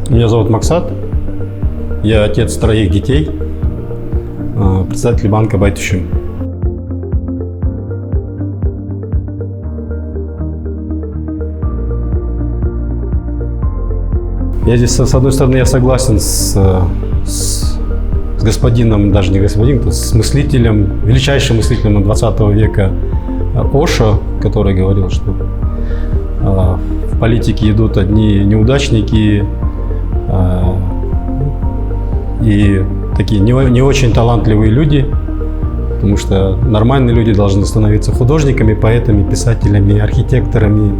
Меня зовут Максат, я отец 3 детей, председатель банка Байтушим. Я здесь, с одной стороны, я согласен с господином, даже не господином, с мыслителем, величайшим мыслителем 20 века Ошо, который говорил, что в политике идут одни неудачники и такие не очень талантливые люди, потому что нормальные люди должны становиться художниками, поэтами, писателями, архитекторами,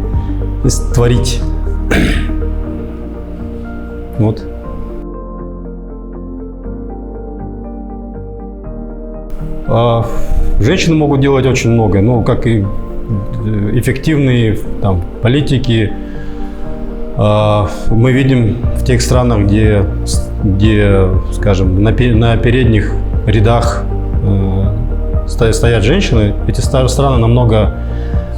и творить. Вот. Женщины могут делать очень много, ну, как и эффективные там политики. Мы видим в тех странах, где скажем, на передних рядах стоят женщины, эти страны намного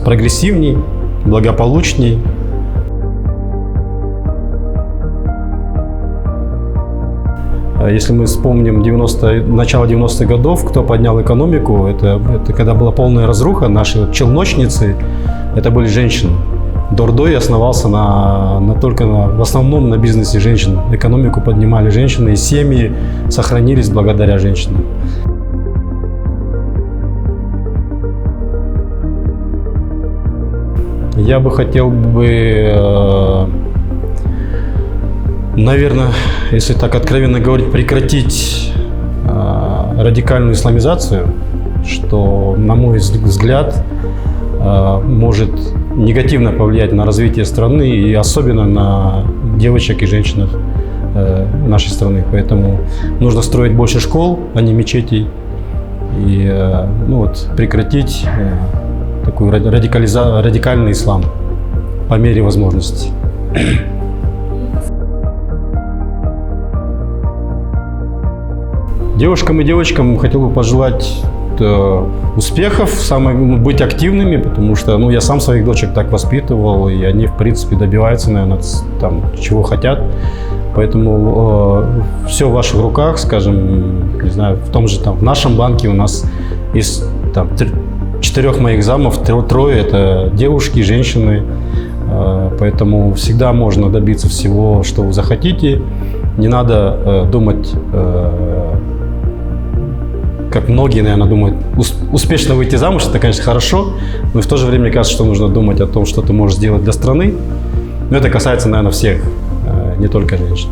прогрессивнее, благополучнее. Если мы вспомним начало 90-х годов, кто поднял экономику, это когда была полная разруха, наши челночницы, это были женщины. Дордой основался в основном на бизнесе женщин. Экономику поднимали женщины, и семьи сохранились благодаря женщинам. Я бы хотел наверное, если так откровенно говорить, прекратить радикальную исламизацию, что, на мой взгляд, может негативно повлиять на развитие страны и особенно на девочек и женщин нашей страны. Поэтому нужно строить больше школ, а не мечетей, и прекратить такой радикальный ислам по мере возможности. Девушкам и девочкам хотел бы пожелать успехов, быть активными, потому что я сам своих дочек так воспитывал, и они, в принципе, добиваются, наверное, чего хотят. Поэтому все в ваших руках, скажем, не знаю, в нашем банке у нас из 4 моих замов 3 это девушки, женщины, поэтому всегда можно добиться всего, что вы захотите. Не надо думать, как многие, наверное, думают, успешно выйти замуж, это, конечно, хорошо, но в то же время, мне кажется, что нужно думать о том, что ты можешь сделать для страны. Но это касается, наверное, всех, не только женщин.